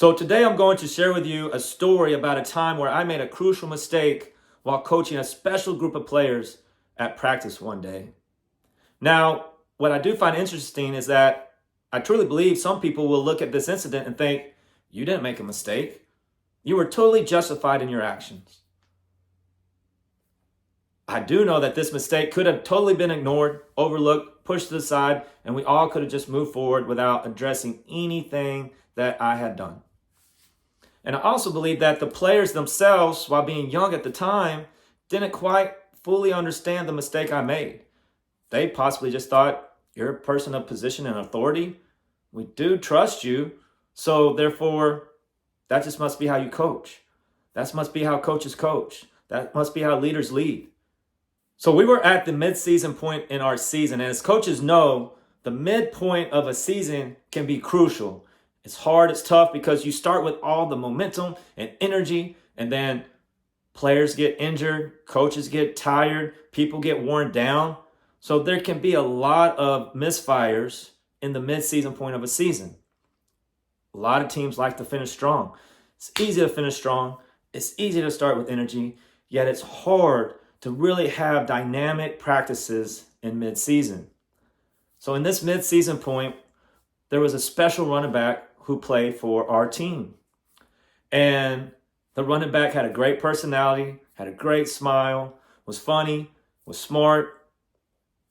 So today I'm going to share with you a story about a time where I made a crucial mistake while coaching a special group of players at practice one day. Now, what I do find interesting is that I truly believe some people will look at this incident and think, you didn't make a mistake. You were totally justified in your actions. I do know that this mistake could have totally been ignored, overlooked, pushed to the side, and we all could have just moved forward without addressing anything that I had done. And I also believe that the players themselves, while being young at the time, didn't quite fully understand the mistake I made. They possibly just thought, you're a person of position and authority. We do trust you. So therefore, that just must be how you coach. That must be how coaches coach. That must be how leaders lead. So we were at the mid-season point in our season. And as coaches know, the midpoint of a season can be crucial. It's hard, it's tough because you start with all the momentum and energy, and then players get injured, coaches get tired, people get worn down. So there can be a lot of misfires in the mid-season point of a season. A lot of teams like to finish strong. It's easy to finish strong. It's easy to start with energy, yet it's hard to really have dynamic practices in mid-season. So in this mid-season point, there was a special running back who played for our team. And the running back had a great personality, had a great smile, was funny, was smart.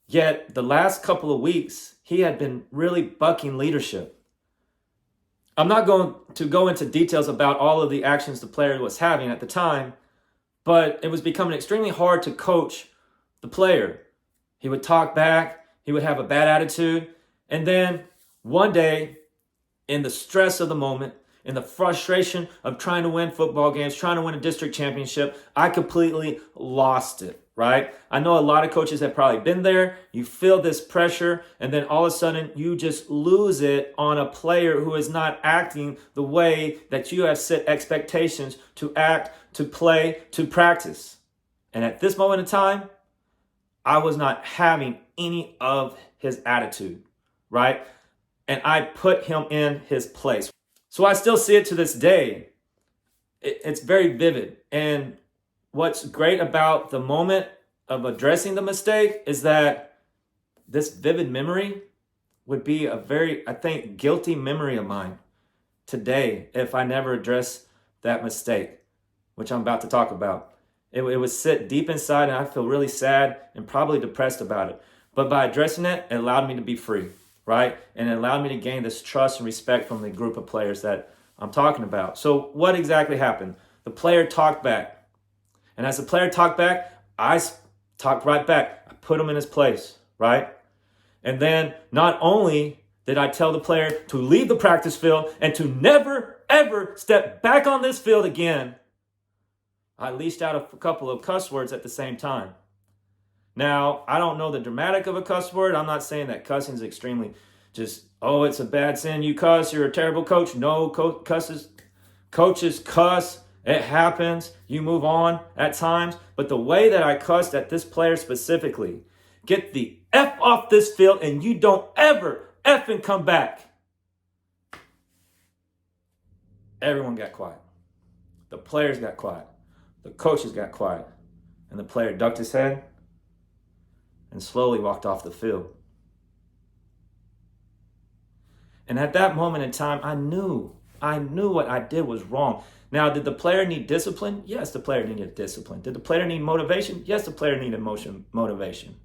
Yet the last couple of weeks, he had been really bucking leadership. I'm not going to go into details about all of the actions the player was having at the time, but it was becoming extremely hard to coach the player. He would talk back, he would have a bad attitude, and then one day, in the stress of the moment, in the frustration of trying to win football games, trying to win a district championship, I completely lost it, right? I know a lot of coaches have probably been there. You feel this pressure, and then all of a sudden you just lose it on a player who is not acting the way that you have set expectations to act, to play, to practice. And at this moment in time, I was not having any of his attitude, right? And I put him in his place. So I still see it to this day. It's very vivid. And what's great about the moment of addressing the mistake is that this vivid memory would be a very, I think, guilty memory of mine today if I never address that mistake, which I'm about to talk about. It would sit deep inside and I feel really sad and probably depressed about it. But by addressing it, it allowed me to be free. Right? And it allowed me to gain this trust and respect from the group of players that I'm talking about. So what exactly happened? The player talked back. And as the player talked back, I talked right back. I put him in his place, right? And then not only did I tell the player to leave the practice field and to never, ever step back on this field again, I leashed out a couple of cuss words at the same time. Now, I don't know the dramatic of a cuss word. I'm not saying that cussing is extremely just, oh, it's a bad sin. You cuss, you're a terrible coach. No, coaches cuss. It happens. You move on at times. But the way that I cussed at this player specifically, get the F off this field and you don't ever effing come back. Everyone got quiet. The players got quiet. The coaches got quiet. And the player ducked his head and slowly walked off the field. And at that moment in time, I knew what I did was wrong. Now, did the player need discipline? Yes, the player needed discipline. Did the player need motivation? Yes, the player needed motivation.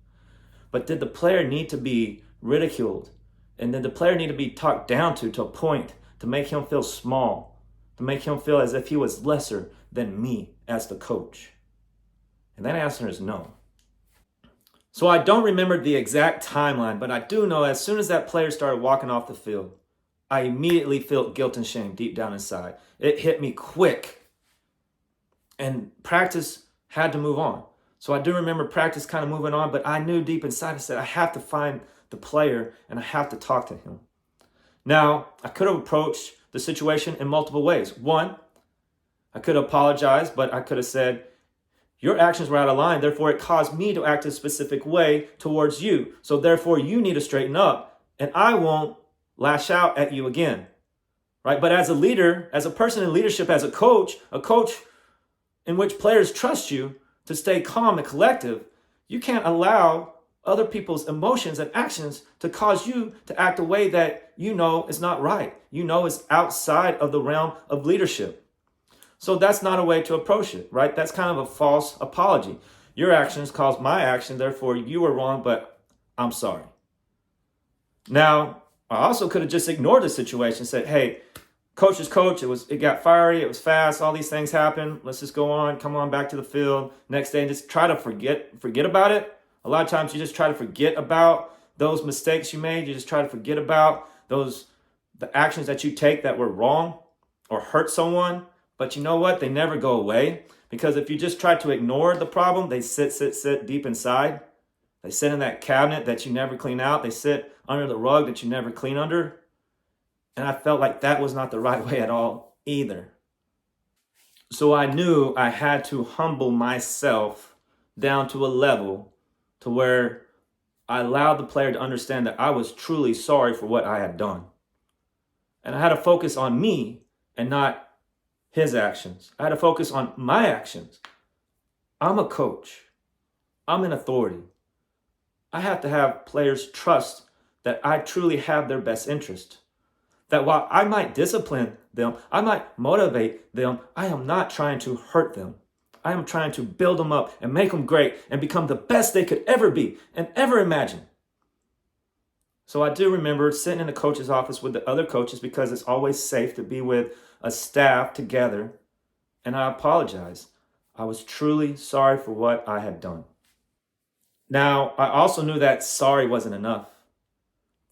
But did the player need to be ridiculed? And did the player need to be talked down to a point to make him feel small, to make him feel as if he was lesser than me as the coach? And that answer is no. So I don't remember the exact timeline, but I do know as soon as that player started walking off the field, I immediately felt guilt and shame deep down inside. It hit me quick. And practice had to move on. So I do remember practice kind of moving on, but I knew deep inside, I said, I have to find the player and I have to talk to him. Now, I could have approached the situation in multiple ways. One, I could have apologized, but I could have said, your actions were out of line, therefore it caused me to act a specific way towards you. So therefore you need to straighten up and I won't lash out at you again, right? But as a leader, as a person in leadership, as a coach in which players trust you to stay calm and collective, you can't allow other people's emotions and actions to cause you to act a way that you know is not right. You know is outside of the realm of leadership. So that's not a way to approach it, right? That's kind of a false apology. Your actions caused my action, therefore you were wrong, but I'm sorry. Now, I also could have just ignored the situation, said, hey, coach is coach. It got fiery. It was fast. All these things happened. Let's just go on. Come on back to the field next day and just try to forget about it. A lot of times you just try to forget about those mistakes you made. You just try to forget about the actions that you take that were wrong or hurt someone. But you know what? They never go away, because if you just try to ignore the problem, they sit deep inside. They sit in that cabinet that you never clean out. They sit under the rug that you never clean under. And I felt like that was not the right way at all either. So I knew I had to humble myself down to a level to where I allowed the player to understand that I was truly sorry for what I had done. And I had to focus on me and not his actions. I had to focus on my actions. I'm a coach. I'm an authority. I have to have players trust that I truly have their best interest. That while I might discipline them, I might motivate them, I am not trying to hurt them. I am trying to build them up and make them great and become the best they could ever be and ever imagine. So I do remember sitting in the coach's office with the other coaches, because it's always safe to be with a staff together. And I apologized. I was truly sorry for what I had done. Now, I also knew that sorry wasn't enough.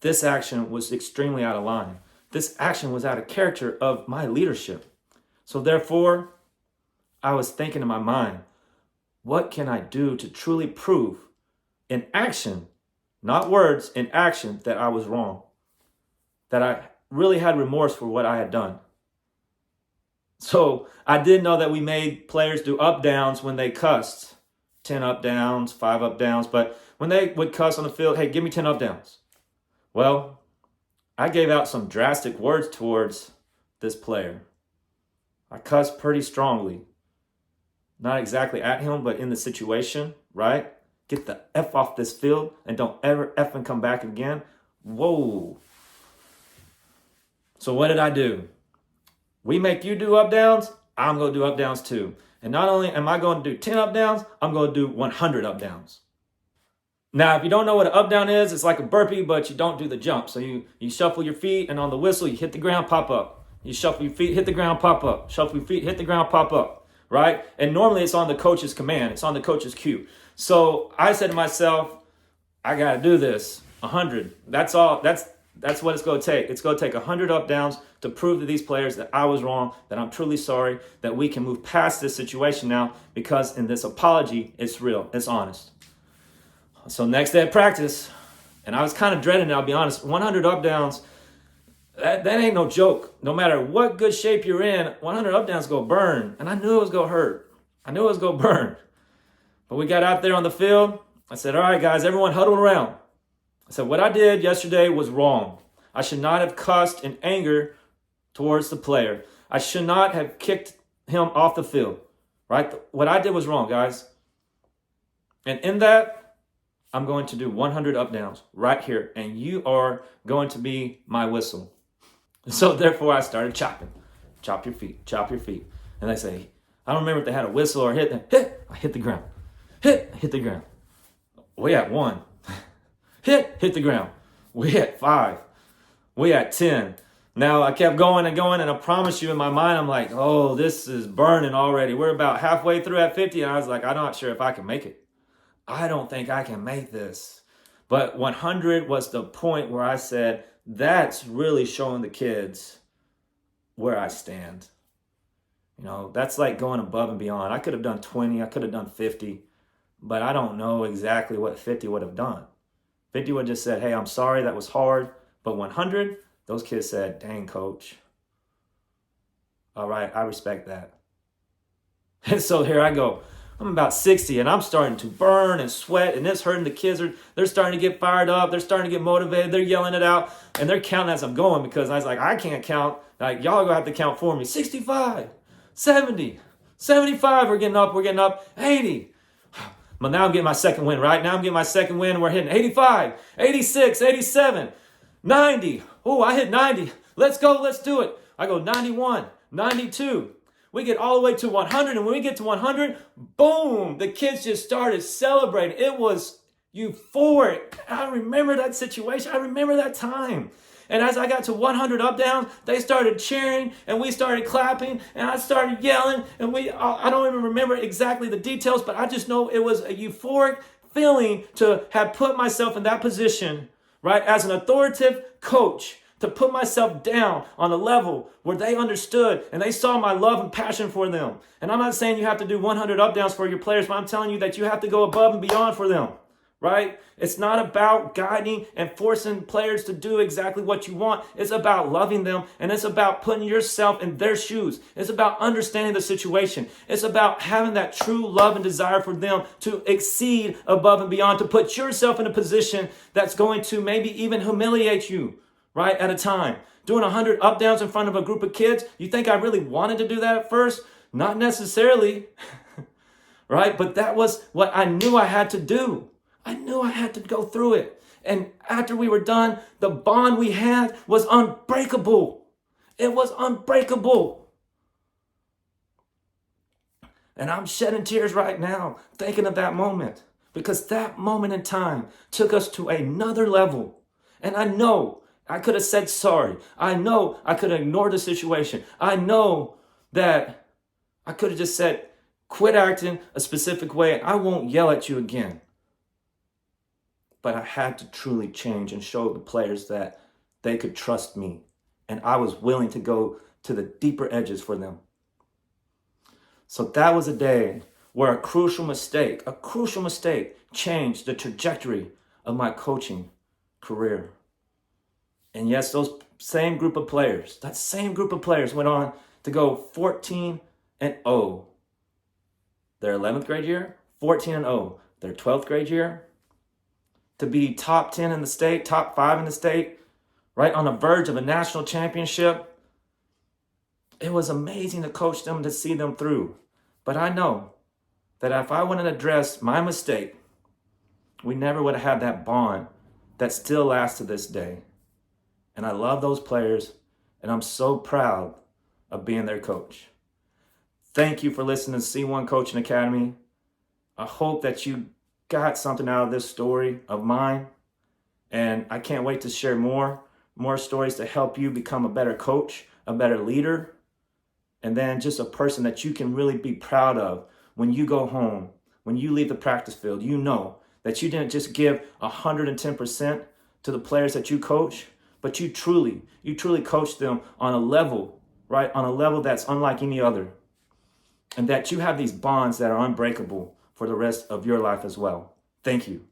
This action was extremely out of line. This action was out of character of my leadership. So therefore, I was thinking in my mind, what can I do to truly prove in action, not words, in action, that I was wrong, that I really had remorse for what I had done? So I did know that we made players do up downs when they cussed. 10 up downs, 5 up downs. But when they would cuss on the field, hey, give me 10 up downs. Well, I gave out some drastic words towards this player. I cussed pretty strongly. Not exactly at him, but in the situation, right? Get the F off this field and don't ever effing come back again. Whoa. So what did I do? We make you do up downs, I'm going to do up downs too. And not only am I going to do 10 up downs, I'm going to do 100 up downs. Now, if you don't know what an up down is, it's like a burpee, but you don't do the jump. So you shuffle your feet, and on the whistle, you hit the ground, pop up. You shuffle your feet, hit the ground, pop up. Shuffle your feet, hit the ground, pop up. Right? And normally it's on the coach's command. It's on the coach's cue. So I said to myself, I got to do this. 100. That's all. That's what it's going to take. It's going to take 100 up downs to prove to these players that I was wrong, that I'm truly sorry, that we can move past this situation now, because in this apology, it's real. It's honest. So next day at practice, and I was kind of dreading it, I'll be honest, 100 up downs, that ain't no joke. No matter what good shape you're in, 100 up downs go burn. And I knew it was going to hurt. I knew it was going to burn. But we got out there on the field. I said, all right, guys, everyone huddle around. I said, what I did yesterday was wrong. I should not have cussed in anger towards the player. I should not have kicked him off the field, right? What I did was wrong, guys. And in that, I'm going to do 100 up downs right here. And you are going to be my whistle. So therefore, I started chopping. Chop your feet, chop your feet. And they say, I don't remember if they had a whistle or hit. I hit the ground. Hit the ground. We at 1. Hit the ground. We at 5. We at 10. Now I kept going and going, and I promise you in my mind, I'm like, oh, this is burning already. We're about halfway through at 50, and I was like, I'm not sure if I can make it. I don't think I can make this. But 100 was the point where I said, that's really showing the kids where I stand. You know, that's like going above and beyond. I could have done 20, I could have done 50, but I don't know exactly what 50 would have done. 50 would have just said, hey, I'm sorry, that was hard. But 100, those kids said, dang, coach. All right, I respect that. And so here I go. I'm about 60 and I'm starting to burn and sweat and it's hurting. The kids they're starting to get fired up. They're starting to get motivated. They're yelling it out and they're counting as I'm going because I was like, I can't count. Like, y'all are going to have to count for me. 65, 70, 75. We're getting up. 80. But now I'm getting my second win, right? Now I'm getting my second win. We're hitting 85, 86, 87, 90. Oh, I hit 90. Let's go. Let's do it. I go 91, 92. We get all the way to 100. And when we get to 100, boom, the kids just started celebrating. It was euphoric. I remember that situation. I remember that time. And as I got to 100 up downs, they started cheering and we started clapping and I started yelling and I don't even remember exactly the details, but I just know it was a euphoric feeling to have put myself in that position, right? As an authoritative coach, to put myself down on a level where they understood and they saw my love and passion for them. And I'm not saying you have to do 100 up downs for your players, but I'm telling you that you have to go above and beyond for them. Right? It's not about guiding and forcing players to do exactly what you want. It's about loving them and it's about putting yourself in their shoes. It's about understanding the situation. It's about having that true love and desire for them to exceed above and beyond, to put yourself in a position that's going to maybe even humiliate you, right? At a time. Doing 100 up downs in front of a group of kids. You think I really wanted to do that at first? Not necessarily, right? But that was what I knew I had to do. I knew I had to go through it. And after we were done, the bond we had was unbreakable. It was unbreakable. And I'm shedding tears right now thinking of that moment because that moment in time took us to another level. And I know I could have said sorry. I know I could have ignored the situation. I know that I could have just said, quit acting a specific way. I won't yell at you again. But I had to truly change and show the players that they could trust me. And I was willing to go to the deeper edges for them. So that was a day where a crucial mistake changed the trajectory of my coaching career. And yes, that same group of players went on to go 14-0. Their 11th grade year, 14-0. Their 12th grade year, to be top 10 in the state, top 5 in the state, right on the verge of a national championship. It was amazing to coach them, to see them through. But I know that if I wouldn't address my mistake, we never would have had that bond that still lasts to this day. And I love those players, and I'm so proud of being their coach. Thank you for listening to C1 Coaching Academy. I hope that you got something out of this story of mine, and I can't wait to share more stories to help you become a better coach, a better leader, and then just a person that you can really be proud of when you go home, when you leave the practice field. You know that you didn't just give 110% to the players that you coach, but you truly coach them on a level, right? On a level that's unlike any other, and that you have these bonds that are unbreakable for the rest of your life as well. Thank you.